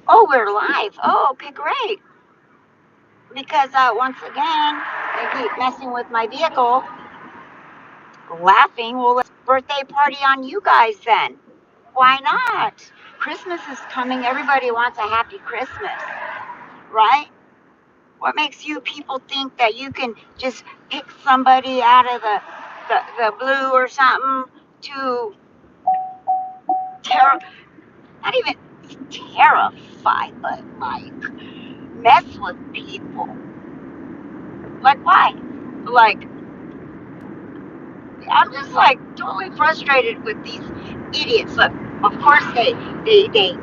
Oh, we're live. Oh, okay, great. Because once again, they keep messing with my vehicle, laughing. Well, let's birthday party on you guys then. Why not? Christmas is coming. Everybody wants a happy Christmas, right? What makes you people think that you can just pick somebody out of the blue or something to terror, not even terrify, but like mess with people? Like, why? Like, I'm just like totally frustrated with these idiots. Look, of course they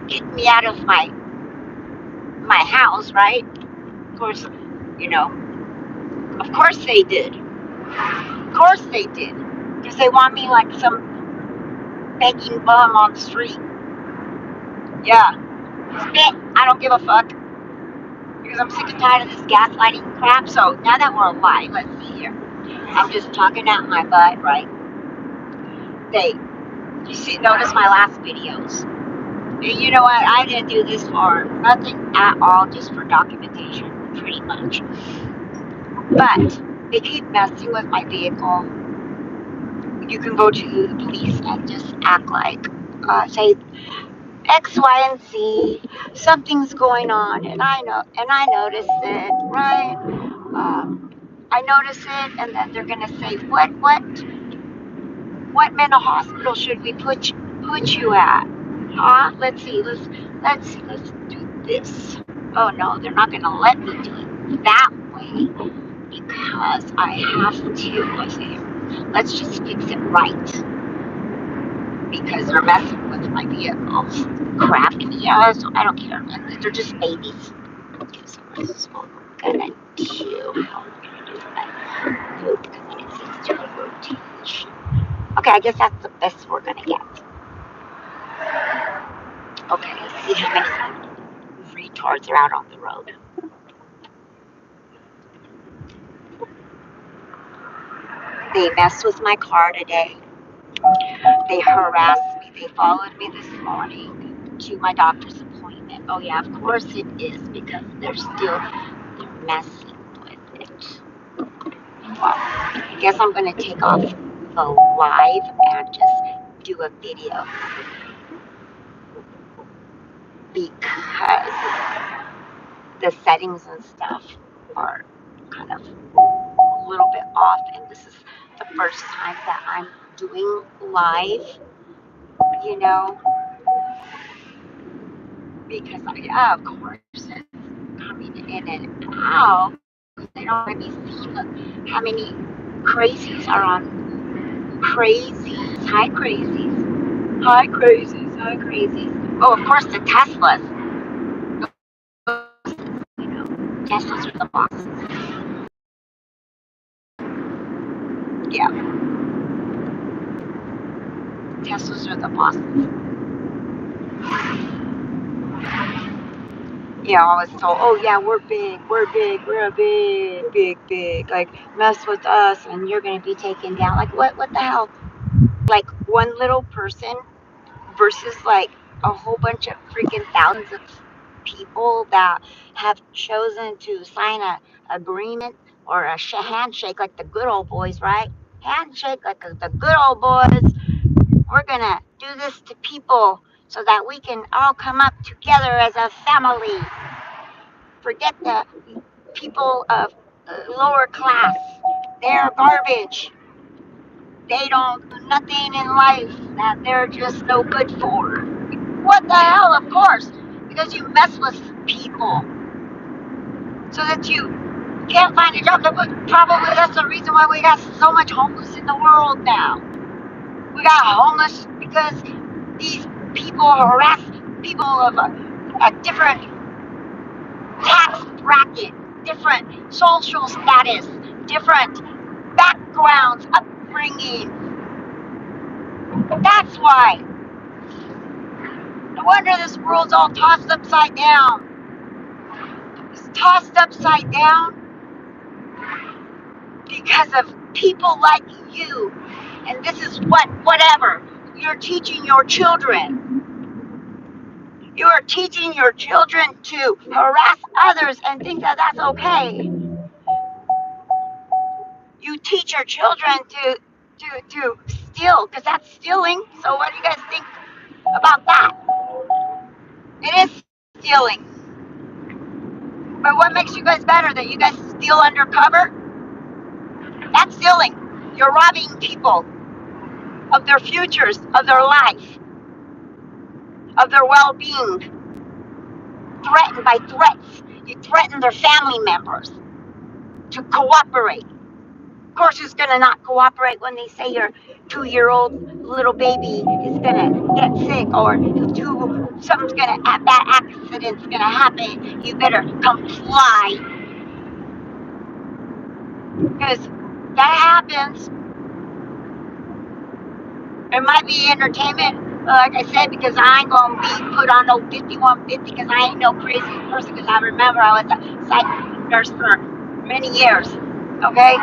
kicked me out of my house, right? Of course, you know, of course they did. Of course they did. Because they want me like some begging bum on the street. Yeah. Spit. I don't give a fuck. Because I'm sick and tired of this gaslighting crap. So now that we're alive, let's see here. I'm just talking out my butt, right? You see, notice my last videos. You know what? I didn't do this for nothing at all, just for documentation, pretty much. But they keep messing with my vehicle. You can go to the police and just act like, say X, Y, and Z. Something's going on, and I noticed it, right? I notice it, and then they're gonna say, what mental hospital should we put you at? Huh? Let's do this. Oh no, they're not gonna let me do it that way because I have to. Let's just fix it right because they're messing with my vehicles. Crap. Yeah, so I don't care. They're just babies. Okay, so this is what we're gonna do. How we're gonna do that? Nope, because it says to a rotation. Okay, I guess that's the best we're gonna get. Okay, let's see how many retards are out on the road. They messed with my car today. They harassed me. They followed me this morning to my doctor's appointment. Oh yeah, of course it is because they're messing with it. Well, I guess I'm gonna take off the live and just do a video because the settings and stuff are kind of a little bit off, and this is the first time that I'm doing live, you know, because yeah, of course it's coming in and out because they don't want to be seen. Look, how many crazies are on crazies? Hi crazies, hi crazies, hi crazies. Oh, of course the Teslas. You know, Teslas are the bosses. Yeah, Teslas are the bosses. Yeah, I was told, oh yeah, we're a big, like mess with us and you're gonna be taken down. Like what the hell? Like one little person versus like a whole bunch of freaking thousands of people that have chosen to sign a agreement or a handshake like the good old boys, right? Handshake like the good old boys. We're gonna do this to people so that we can all come up together as a family. Forget the people of lower class. They're garbage. They don't do nothing in life that they're just no good for. What the hell? Of course. Because you mess with people so that you can't find a job. Probably that's the reason why we got so much homeless in the world now. We got homeless because these people harass people of a different tax bracket, different social status, different backgrounds, upbringing. That's why. No wonder this world's all tossed upside down. It's tossed upside down because of people like you. And this is whatever you're teaching your children. You are teaching your children to harass others and think that that's okay. You teach your children to steal, because that's stealing. So what do you guys think about that? It is stealing. But what makes you guys better? That you guys steal undercover? That's stealing. You're robbing people of their futures, of their life, of their well-being, threatened by threats. You threaten their family members to cooperate. Of course, who's going to not cooperate when they say your 2-year-old little baby is going to get sick, or something's going to, a bad accident's going to happen? You better comply, because that happens. It might be entertainment, like I said, because I ain't gonna be put on no 5150, because I ain't no crazy person. Because I remember I was a psych nurse for many years. Okay,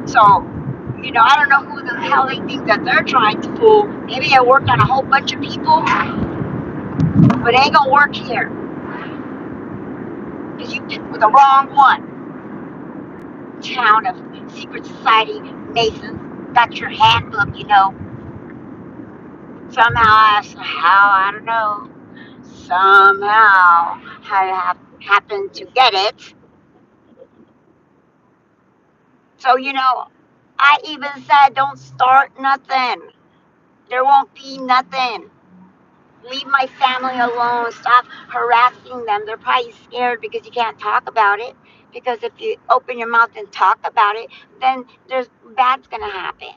so I don't know who the hell they think that they're trying to fool. Maybe I worked on a whole bunch of people, but it ain't gonna work here, because you picked the wrong one. Town of secret society Masons got your handbook. Somehow, I don't know. Somehow I have happened to get it. So, I even said don't start nothing. There won't be nothing. Leave my family alone. Stop harassing them. They're probably scared because you can't talk about it. Because if you open your mouth and talk about it, then there's bad's gonna happen.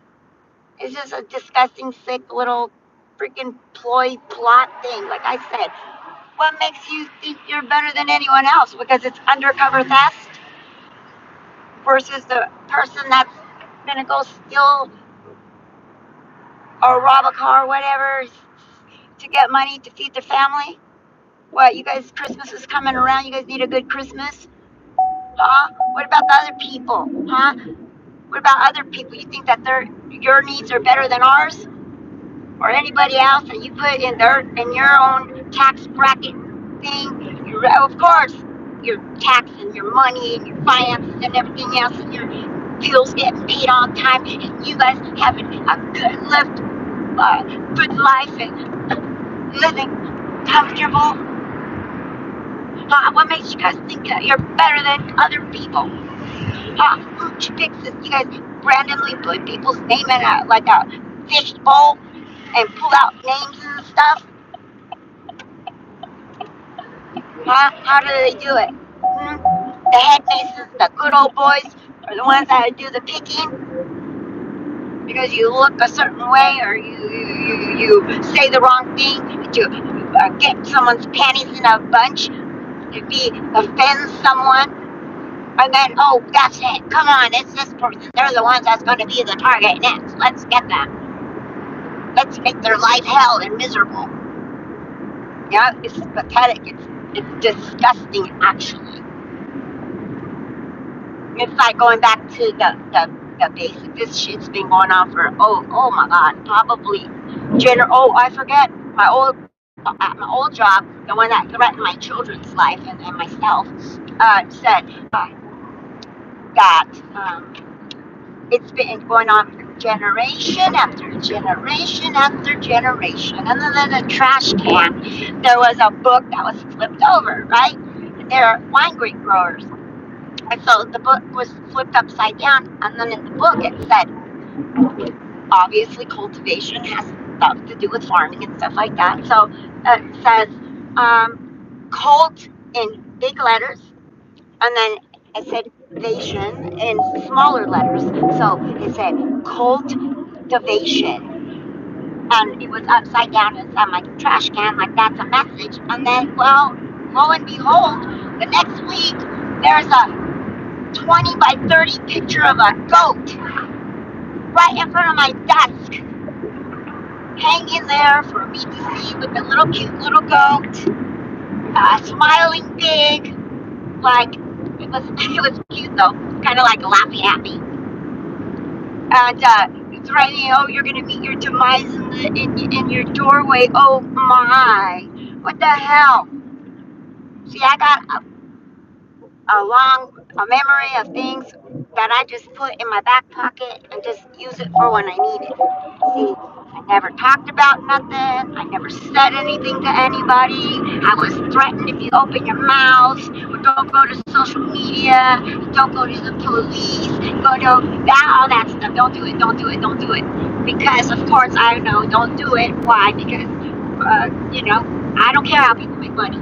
It's just a disgusting, sick little freaking ploy plot thing. Like I said, what makes you think you're better than anyone else? Because it's undercover theft versus the person that's gonna go steal or rob a car or whatever to get money to feed their family? What, you guys, Christmas is coming around. You guys need a good Christmas? Huh? What about the other people? Huh? What about other people? You think that your needs are better than ours? Or anybody else that you put in your own tax bracket thing? Of course, your tax and your money and your finances and everything else, and your bills getting paid on time, and you guys having a good life and living comfortable. What makes you guys think that you're better than other people? Who picks this? You guys randomly put people's name in a fish bowl and pull out names and stuff? How do they do it? The head masons, the good old boys, are the ones that do the picking because you look a certain way, or you say the wrong thing to get someone's panties in a bunch, to offend someone. And then, oh, that's it. Come on, it's this person. They're the ones that's going to be the target next. Let's get them. Let's make their life hell and miserable. Yeah, it's pathetic. It's disgusting, actually. It's like going back to the basic. This shit's been going on for oh my god, probably I forget at my old job, the one that threatened my children's life and myself, said that it's been going on for generation after generation after generation. And then in the trash can, there was a book that was flipped over, right? They're wine grape growers. And so the book was flipped upside down, and then in the book it said, obviously cultivation has stuff to do with farming and stuff like that. So it says cult in big letters, and then it said "vation" in smaller letters. So it said cultivation, and it was upside down inside my trash can, like that's a message. And then, well, lo and behold, the next week there's a 20 by 30 picture of a goat right in front of my desk, hanging there for me to see, with a cute little goat, smiling big, like it was cute though, kind of like laughing at me. And it's writing, oh, you're gonna meet your demise in in your doorway. Oh my! What the hell? See, I got a memory of things that I just put in my back pocket and just use it for when I need it. See, I never talked about nothing. I never said anything to anybody. I was threatened if you open your mouth, or don't go to social media, don't go to the police, go to that, all that stuff. Don't do it, don't do it, don't do it. Because, of course, I know, don't do it. Why? Because, I don't care how people make money.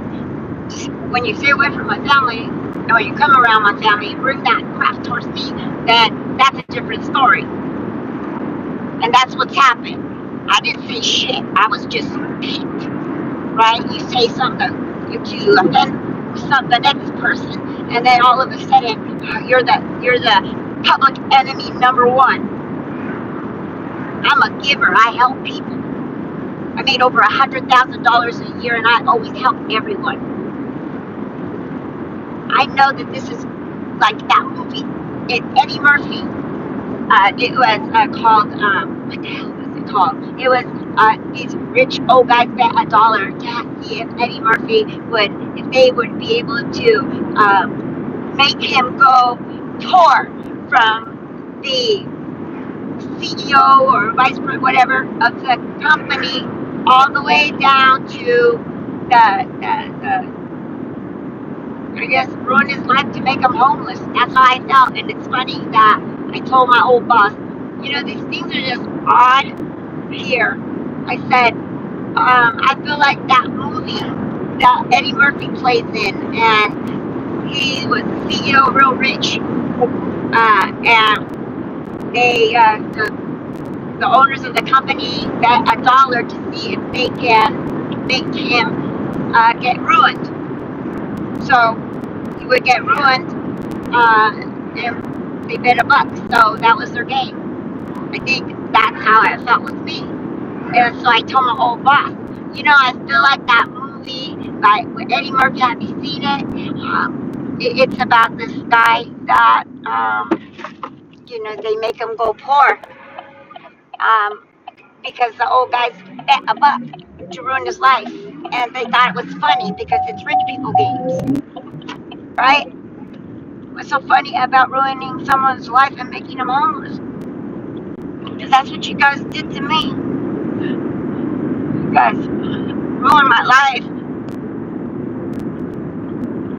When you stay away from my family, or you come around my family and bring that crap towards me, then that's a different story. And that's what's happened. I didn't say shit. I was just piqued, right? You say something to offend the next person, and then all of a sudden you're the public enemy number one. I'm a giver. I help people. I made over $100,000 a year, and I always help everyone. I know that this is like that movie. Eddie Murphy. It was called, what the hell was it called? It was these rich old guys bet $1 to see if Eddie Murphy if they would be able to make him go tour from the CEO or vice president, whatever, of the company all the way down to the I guess ruin his life to make him homeless. That's how I felt. And it's funny that I told my old boss, these things are just odd here. I said, I feel like that movie that Eddie Murphy plays in, and he was CEO, real rich, and the owners of the company bet $1 to see if they can make him get ruined. So he would get ruined, and they bet $1. So that was their game. I think that's how it felt with me. And so I told my old boss, I feel like that movie with Eddie Murphy. Have you seen it? It's about this guy that, they make him go poor, because the old guys bet $1 to ruin his life. And they thought it was funny because it's rich people games, right? What's so funny about ruining someone's life and making them homeless? Because that's what you guys did to me. You guys ruined my life,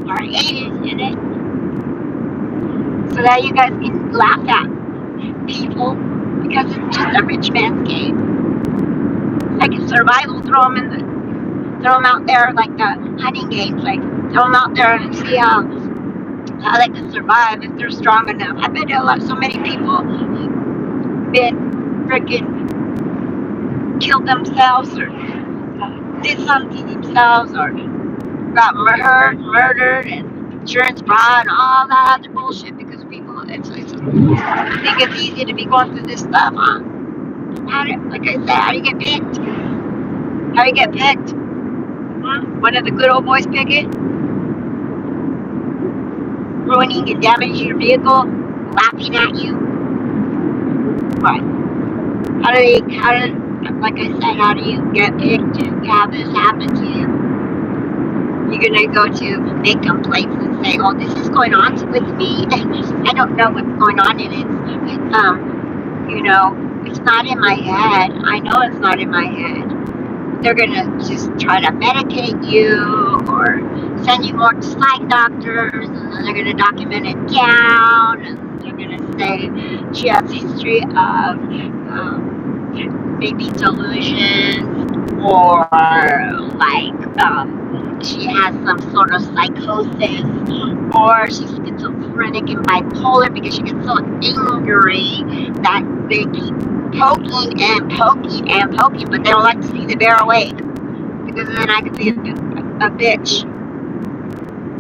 or aided in it, so that you guys can laugh at people, because it's just a rich man's game. Like in survival, throw them out there like the hunting games, like throw them out there and see how they can survive if they're strong enough. I bet so many people been freaking killed themselves, or did something to themselves, or got murdered, and insurance fraud, and all that other bullshit, because people, I think it's easy to be going through this stuff, huh? Like I said, how do you get picked? How do you get picked? One of the good old boys pick it? Ruining and damaging your vehicle, laughing at you. What? Like I said, how do you get picked to have this happen to you? You're gonna go to make complaints and say, "Oh, this is going on with me." I don't know what's going on, and it's not in my head. I know it's not in my head. They're gonna just try to medicate you or send you more to psych doctors, and then they're gonna document it down, and they're gonna say she has history of maybe delusions, or like she has some sort of psychosis, or she's schizophrenic and bipolar, because she gets so angry that they keep poking and poking and poking, but they don't like to see the bear awake, because then I could be a bitch,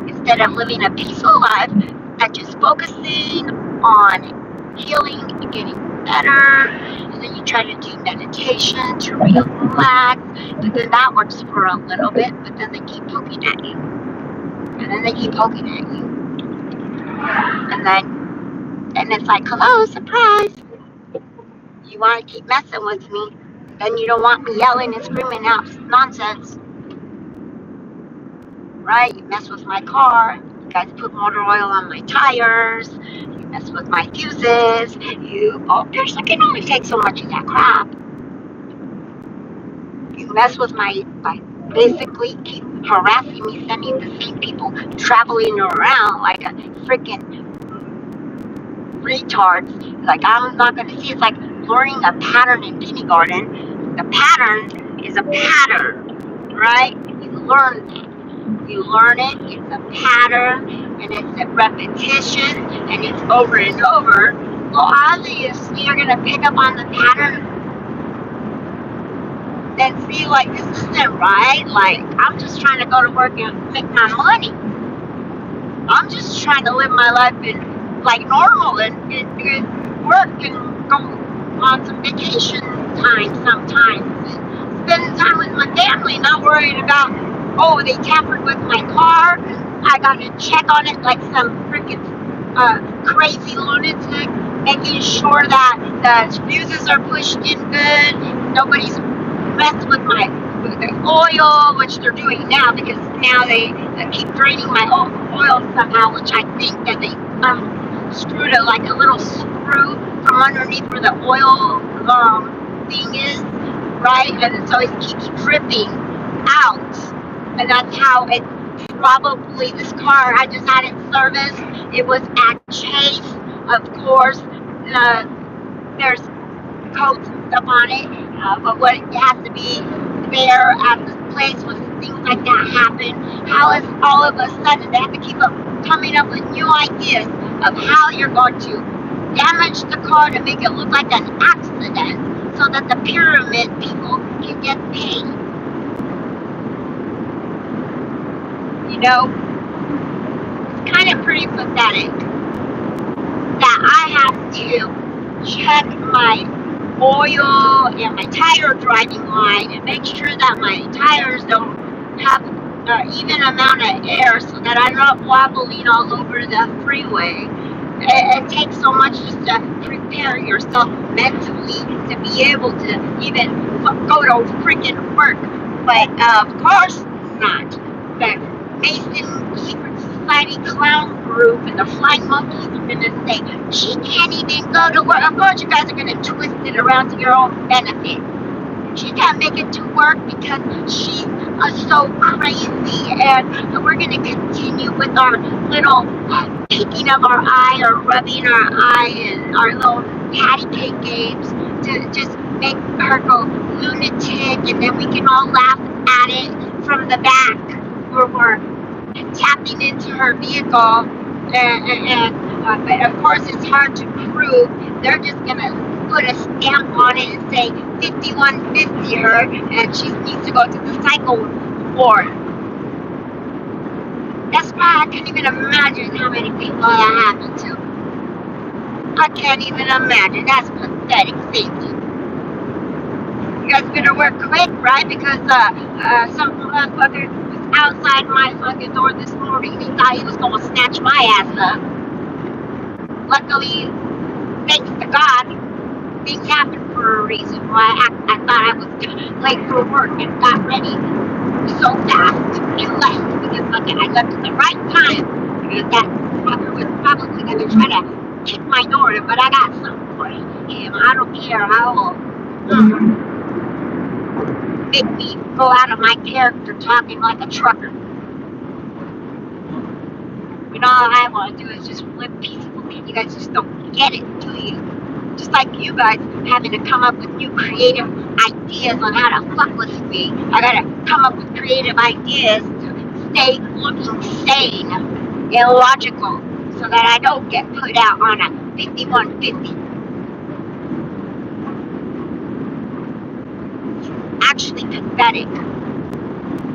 instead of living a peaceful life and just focusing on healing and getting better. And then you try to do meditation to relax, but then that works for a little bit, but then they keep poking at you, and then they keep poking at you, and it's like, hello, surprise, you want to keep messing with me, Then you don't want me yelling and screaming out nonsense, right? You mess with my car. You guys put motor oil on my tires. You mess with my fuses. There's, I can only take so much of that crap. You mess with my basically keep harassing me, sending the same people traveling around like a freaking retards. Like, I'm not going to see. It's like learning a pattern in kindergarten. The pattern is a pattern, right? You learn it. It's a pattern, and it's a repetition, and it's over and over. Well, obviously, you're going to pick up on the pattern and see, like, this isn't right. Like, I'm just trying to go to work and make my money. I'm just trying to live my life in, like, normal and work and go on some vacation time sometimes and spend time with my family, not worried about, oh, they tampered with my car. I got to check on it like some freaking crazy lunatic, making sure that the fuses are pushed in good, nobody's messed with the oil, which they're doing now, because now they keep draining my oil somehow, which I think that they screwed it like a little screw from underneath where the oil thing is, right? And so it keeps dripping out, and that's how it probably, this car, I just had it serviced. It was at Chase, of course. There's coats and stuff on it, but what it has to be there at this place when things like that happen. How is all of a sudden they have to keep coming up with new ideas of how you're going to damage the car to make it look like an accident so that the pyramid people can get paid? You know, it's kind of pretty pathetic that I have to check my oil and my tire driving line and make sure that my tires don't have an even amount of air so that I'm not wobbling all over the freeway. It takes so much just to prepare yourself mentally to be able to even go to freaking work. But of course not. The Mason Secret Society clown group and the flying monkeys are going to say, she can't even go to work. Of course you guys are going to twist it around to your own benefit. She can't make it to work because she's so crazy, and we're going to continue with our little picking of our eye or rubbing our eye and our little patty cake games to just make her go lunatic, and then we can all laugh at it from the back where we're tapping into her vehicle. But of course it's hard to prove. They're just going to put a stamp on it and say 5150 her, and she needs to go to the cycle ward. That's why I can't even imagine how many people that happened to. I can't even imagine. That's pathetic thinking. You guys better work quick, right? Because some motherfucker was outside my fucking door this morning. He thought he was going to snatch my ass up. Luckily, thanks to God, things happen for a reason. Why I thought I was late for work and got ready so fast and left, because I left at the right time, because that fucker was probably going to try to kick my door in, but I got something for him. I don't care how make me go out of my character talking like a trucker. And all I want to do is just live peacefully. You guys just don't get it, do you? Just like you guys having to come up with new creative ideas on how to fuck with me. I gotta come up with creative ideas to stay looking sane and logical so that I don't get put out on a 5150. Actually pathetic.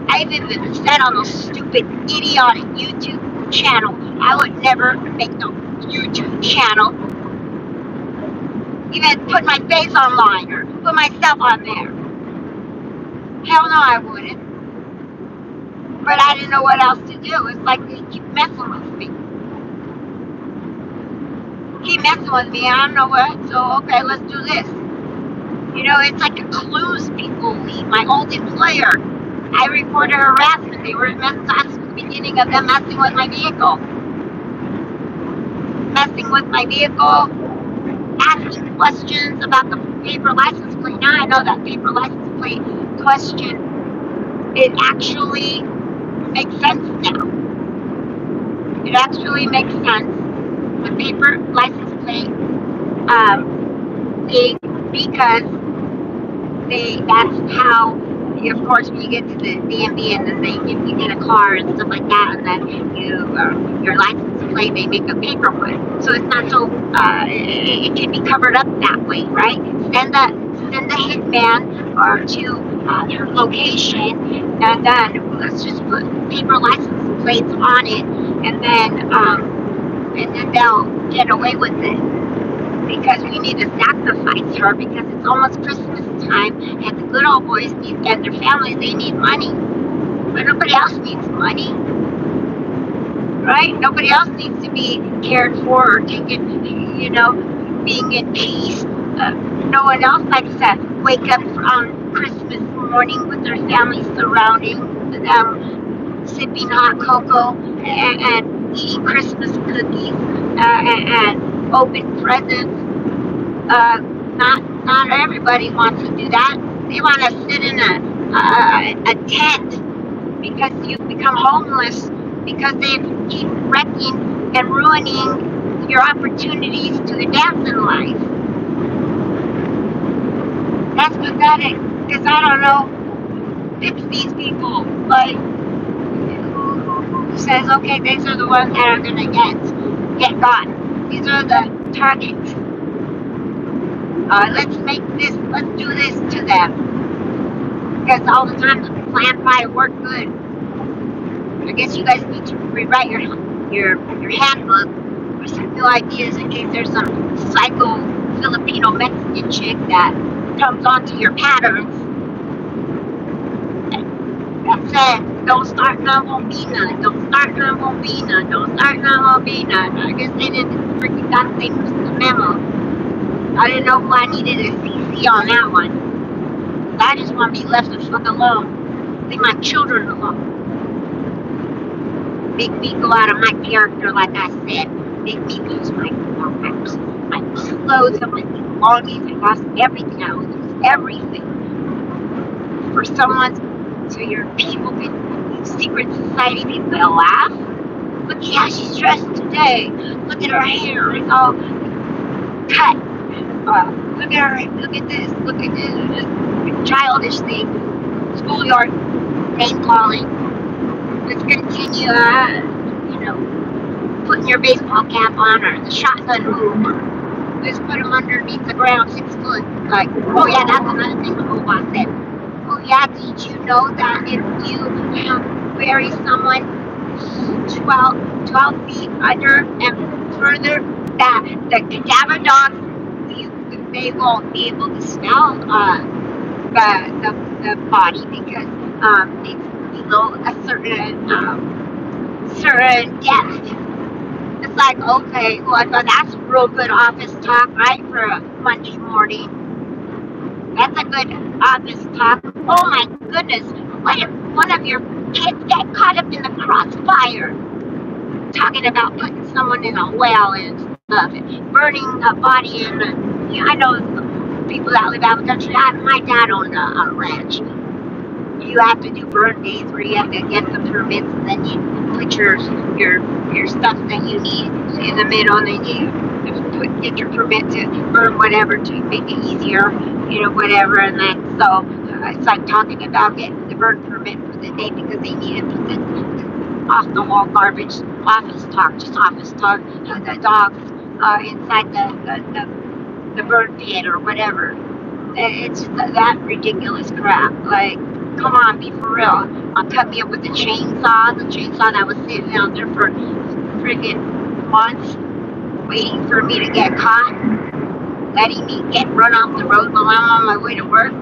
I've even said on a stupid, idiotic YouTube channel, I would never make no YouTube channel, even put my face online or put myself on there. Hell no, I wouldn't. But I didn't know what else to do. It's like they keep messing with me. Keep messing with me. I don't know what. So, okay, let's do this. It's like clues people leave. My old employer, I reported harassment. They were messing from the beginning of them messing with my vehicle, asking questions about the paper license plate. Now I know that paper license plate question. It actually makes sense now. It actually makes sense. The paper license plate thing, because that's how, of course, when you get to the DMV and then you get a car and stuff like that, and then your license plate, they make a paper one, so it's not so it can be covered up that way, right? Send the hitman or to their location, and then let's just put paper license plates on it, and then they'll get away with it, because we need to sacrifice her, because it's almost Christmas time, and the good old boys and their families, they need money. But nobody else needs money, right? Nobody else needs to be cared for or taken, being in peace. No one else likes to wake up on Christmas morning with their family surrounding them, sipping hot cocoa and eating Christmas cookies and open presents. Not everybody wants to do that. They want to sit in a tent because you become homeless, because they keep wrecking and ruining your opportunities to advance in life. That's pathetic, because I don't know, it's these people, like, who says, okay, these are the ones that are going to get got. These are the targets. Let's do this to them. Because all the time the plan probably work good. I guess you guys need to rewrite your handbook for some new ideas, in case there's some psycho Filipino Mexican chick that comes onto your patterns that said, don't start none, won't be none. Don't start none, won't be none. Don't start none, won't be none. I guess they didn't freaking got things in the memo. I didn't know if I needed a CC on that one. I just want to be left the fuck alone. Leave my children alone. Make me go out of my character, like I said. Make me lose my clothes and my belongings. I lost everything. I would lose everything. For someone, so your people, secret society people, will laugh. Look at how she's dressed today. Look at her hair. It's all cut. Look at her. Look at this. Look at this childish thing. Schoolyard name calling. Let's continue, putting your baseball cap on, or the shotgun move, or let's put them underneath the ground 6 foot. Like, oh yeah, that's another thing the robot said. Oh yeah, did you know that if you bury someone 12 feet under and further, that the cadaver dogs, they won't be able to smell the body, because it's below a certain depth. It's like, okay, well, that's real good office talk, right, for a Monday morning. That's a good office talk. Oh my goodness, what if one of your kids get caught up in the crossfire? Talking about putting someone in a well and stuff, and burning a body in I know people that live out in the country. My dad owned a ranch. You have to do burn days where you have to get the permits, and then you put your stuff that you need in the middle, and then you get your permit to burn whatever to make it easier, whatever. And then so it's like talking about getting the burn permit for the day, because they need to put the off the wall garbage office talk, just office talk. The dogs inside the burn pit or whatever. It's just that ridiculous crap. Like, come on, be for real. Cut me up with the chainsaw that was sitting out there for friggin' months, waiting for me to get caught, letting me get run off the road while I'm on my way to work.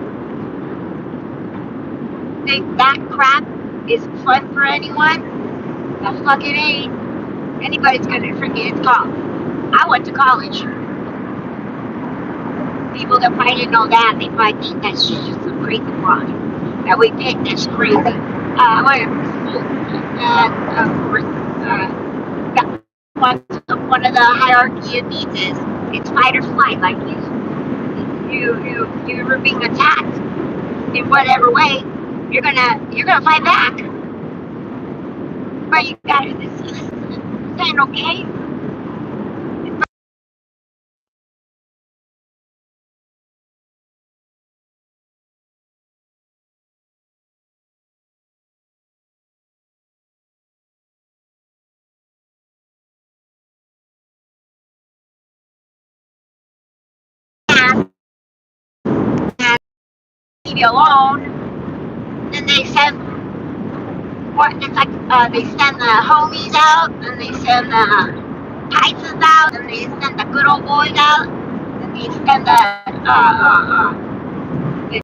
Think that crap is fun for anyone? The fuck it ain't. Anybody's gonna forget it's called. I went to college. people that probably didn't know that, they probably think that she's just some crazy blonde that we picked. That's crazy. And of course, one of the hierarchy of needs is it's fight or flight. Like you were being attacked in whatever way, you're gonna fight back. But you gotta this ain't okay. And leave you alone. Then they send what it's like they send the homies out, and they send the Tysons out, and they send the good old boys out, and they send the